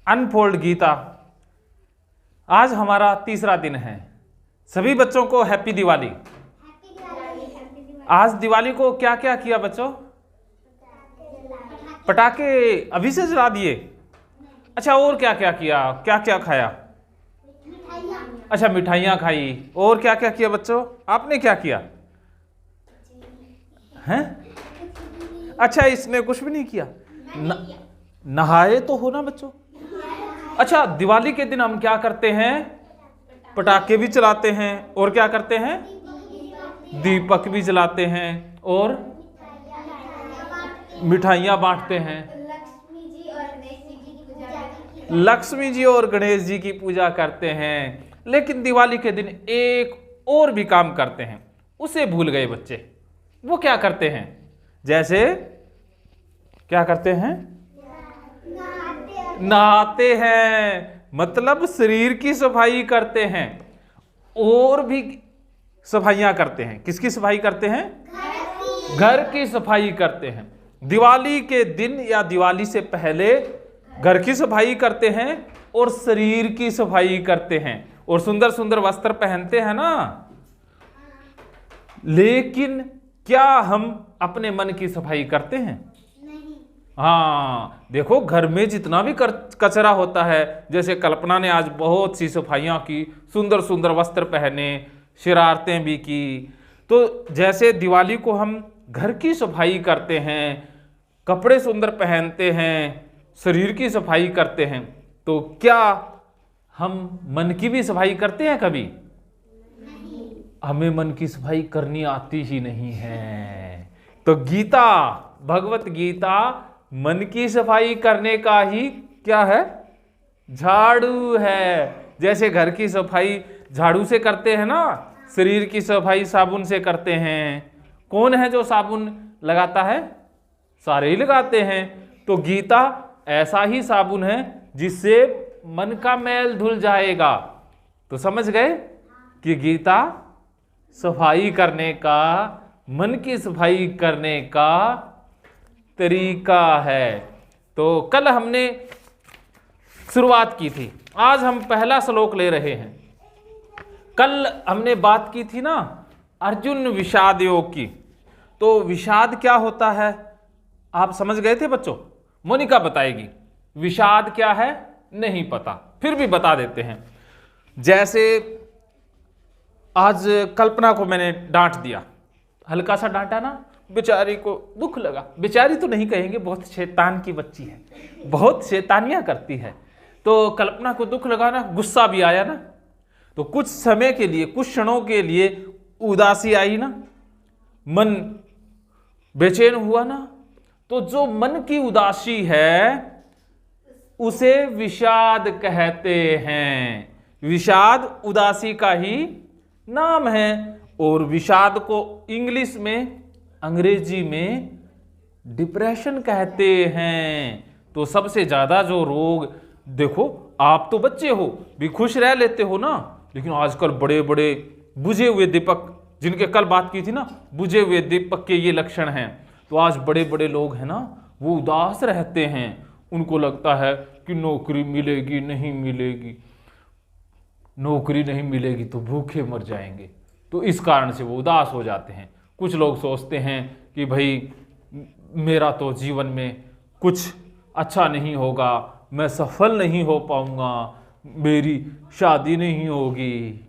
Unfold Gita. आज हमारा तीसरा दिन है। सभी बच्चों को हैप्पी दिवाली। आज दिवाली को क्या क्या किया बच्चों? पटाखे अभी से जला दिए। अच्छा, और क्या क्या किया, क्या क्या खाया? अच्छा, मिठाइयाँ खाई। और क्या क्या किया बच्चों? आपने क्या किया हैं? अच्छा, इसने कुछ भी नहीं किया। नहाए तो हो ना बच्चों? अच्छा, दिवाली के दिन हम क्या करते हैं? पटाखे भी चलाते हैं और क्या करते हैं? दीपक भी जलाते हैं और मिठाइयाँ बांटते हैं। लक्ष्मी जी और गणेश जी की पूजा करते हैं। लेकिन दिवाली के दिन एक और भी काम करते हैं, उसे भूल गए बच्चे। वो क्या करते हैं? जैसे क्या करते हैं? नहाते हैं, मतलब शरीर की सफाई करते हैं। और भी सफाइयां करते हैं। किसकी सफाई करते हैं? घर की सफाई करते हैं। दिवाली के दिन या दिवाली से पहले घर की सफाई करते हैं और शरीर की सफाई करते हैं और सुंदर सुंदर वस्त्र पहनते हैं ना। लेकिन क्या हम अपने मन की सफाई करते हैं? नहीं। हाँ, देखो घर में जितना भी कचरा होता है, जैसे कल्पना ने आज बहुत सी सफाइयां की, सुंदर सुंदर वस्त्र पहने, शरारतें भी की। तो जैसे दिवाली को हम घर की सफाई करते हैं, कपड़े सुंदर पहनते हैं, शरीर की सफाई करते हैं, तो क्या हम मन की भी सफाई करते हैं कभी? नहीं। हमें मन की सफाई करनी आती ही नहीं है। तो गीता, भगवत गीता मन की सफाई करने का ही क्या है? झाड़ू है। जैसे घर की सफाई झाड़ू से करते हैं ना, शरीर की सफाई साबुन से करते हैं। कौन है जो साबुन लगाता है? सारे ही लगाते हैं। तो गीता ऐसा ही साबुन है जिससे मन का मैल धुल जाएगा। तो समझ गए कि गीता सफाई करने का, मन की सफाई करने का तरीका है। तो कल हमने शुरुआत की थी, आज हम पहला श्लोक ले रहे हैं। कल हमने बात की थी ना अर्जुन विषाद योग की। तो विषाद क्या होता है आप समझ गए थे बच्चों? मोनिका बताएगी। विषाद क्या है नहीं पता, फिर भी बता देते हैं। जैसे आज कल्पना को मैंने डांट दिया, हल्का सा डांटा ना, बेचारी को दुख लगा। बेचारी तो नहीं कहेंगे, बहुत शैतान की बच्ची है, बहुत शैतानियां करती है। तो कल्पना को दुख लगा ना, गुस्सा भी आया ना, तो कुछ समय के लिए, कुछ क्षणों के लिए उदासी आई ना, मन बेचैन हुआ ना। तो जो मन की उदासी है उसे विषाद कहते हैं। विषाद उदासी का ही नाम है। और विषाद को इंग्लिश में, अंग्रेजी में डिप्रेशन कहते हैं। तो सबसे ज्यादा जो रोग, देखो आप तो बच्चे हो भी खुश रह लेते हो ना, लेकिन आजकल बड़े बड़े बुझे हुए दीपक, जिनके कल बात की थी ना, बुझे हुए दीपक के ये लक्षण हैं। तो आज बड़े बड़े लोग हैं ना, वो उदास रहते हैं। उनको लगता है कि नौकरी मिलेगी नहीं मिलेगी, नौकरी नहीं मिलेगी तो भूखे मर जाएंगे। तो इस कारण से वो उदास हो जाते हैं। कुछ लोग सोचते हैं कि भाई मेरा तो जीवन में कुछ अच्छा नहीं होगा, मैं सफल नहीं हो पाऊंगा, मेरी शादी नहीं होगी।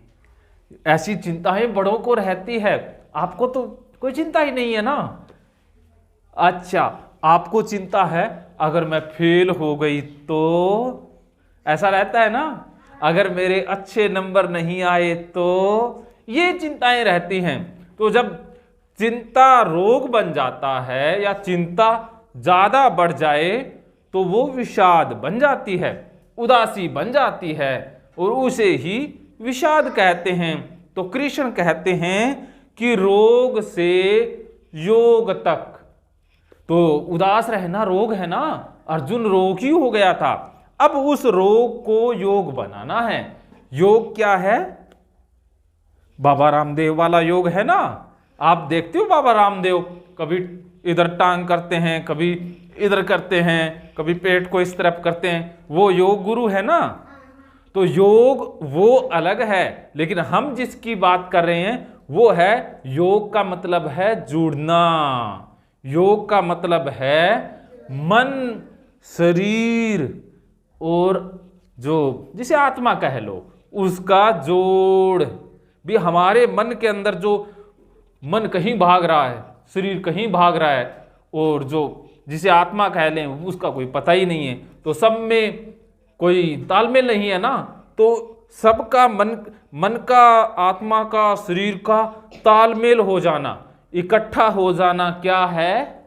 ऐसी चिंताएं बड़ों को रहती है। आपको तो कोई चिंता ही नहीं है ना। अच्छा, आपको चिंता है अगर मैं फेल हो गई तो, ऐसा रहता है ना, अगर मेरे अच्छे नंबर नहीं आए तो, ये चिंताएं रहती हैं। तो जब चिंता रोग बन जाता है या चिंता ज्यादा बढ़ जाए तो वो विषाद बन जाती है, उदासी बन जाती है, और उसे ही विषाद कहते हैं। तो कृष्ण कहते हैं कि रोग से योग तक। तो उदास रहना रोग है ना, अर्जुन रोगी हो गया था। अब उस रोग को योग बनाना है। योग क्या है? बाबा रामदेव वाला योग है ना। आप देखते हो बाबा रामदेव कभी इधर टांग करते हैं, कभी इधर करते हैं, कभी पेट को इस तरफ करते हैं, वो योग गुरु है ना। तो योग वो अलग है, लेकिन हम जिसकी बात कर रहे हैं वो है योग का मतलब है जुड़ना। योग का मतलब है मन, शरीर और जो जिसे आत्मा कह लो उसका जोड़। भी हमारे मन के अंदर जो मन कहीं भाग रहा है, शरीर कहीं भाग रहा है, और जो जिसे आत्मा कह लें उसका कोई पता ही नहीं है, तो सब में कोई तालमेल नहीं है ना। तो सबका मन का, आत्मा का, शरीर का तालमेल हो जाना, इकट्ठा हो जाना क्या है?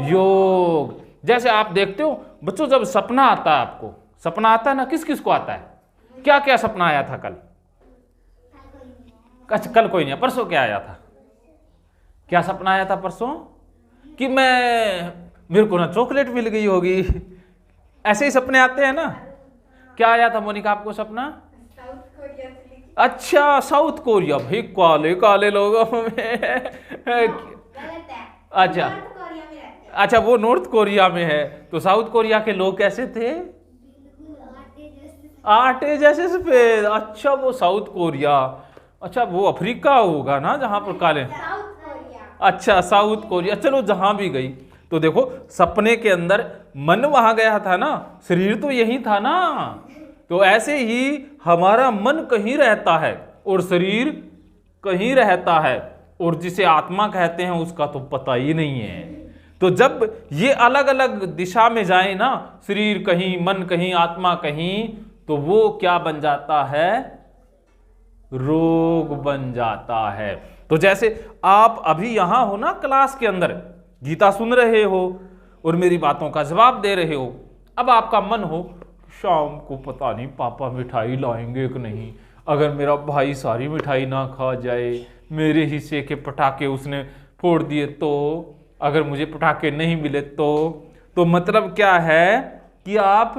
योग। जैसे आप देखते हो बच्चों, जब सपना आता है, आपको सपना आता है ना, किस किस को आता है? क्या क्या सपना आया था कल? कल कोई नहीं, परसों क्या आया था? क्या सपना आया था परसों? कि मेरे को ना चॉकलेट मिल गई होगी। ऐसे ही सपने आते हैं ना। क्या आया था मोनिका आपको सपना? अच्छा, साउथ कोरिया। भाई काले काले लोगों में अच्छा वो नॉर्थ कोरिया में है, तो साउथ कोरिया के लोग कैसे थे? आटे जैसे सफेद। अच्छा वो साउथ कोरिया। अच्छा वो अफ्रीका होगा ना जहां पर काले। अच्छा साउथ कोरिया, चलो जहां भी गई। तो देखो सपने के अंदर मन वहां गया था ना, शरीर तो यही था ना। तो ऐसे ही हमारा मन कहीं रहता है और शरीर कहीं रहता है, और जिसे आत्मा कहते हैं उसका तो पता ही नहीं है। तो जब ये अलग अलग दिशा में जाए ना, शरीर कहीं, मन कहीं, आत्मा कहीं, तो वो क्या बन जाता है? रोग बन जाता है। तो जैसे आप अभी यहां हो ना क्लास के अंदर, गीता सुन रहे हो और मेरी बातों का जवाब दे रहे हो। अब आपका मन हो शाम को पता नहीं पापा मिठाई लाएंगे कि नहीं, अगर मेरा भाई सारी मिठाई ना खा जाए, मेरे हिस्से के पटाखे उसने फोड़ दिए तो, अगर मुझे पटाखे नहीं मिले तो मतलब क्या है कि आप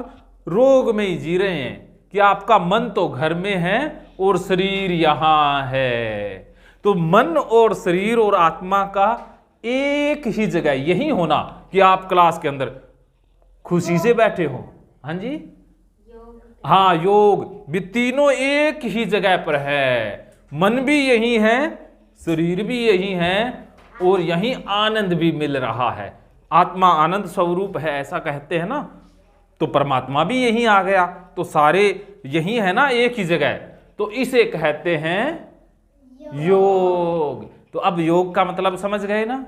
रोग में ही जी रहे हैं, कि आपका मन तो घर में है और शरीर यहां है। तो मन और शरीर और आत्मा का एक ही जगह यही होना कि आप क्लास के अंदर खुशी से बैठे हो। हाँ जी, हाँ योग भी तीनों एक ही जगह पर है। मन भी यही है, शरीर भी यही है, और यही आनंद भी मिल रहा है। आत्मा आनंद स्वरूप है ऐसा कहते हैं ना, तो परमात्मा भी यही आ गया, तो सारे यही है ना एक ही जगह, तो इसे कहते हैं योग। तो अब योग का मतलब समझ गए ना।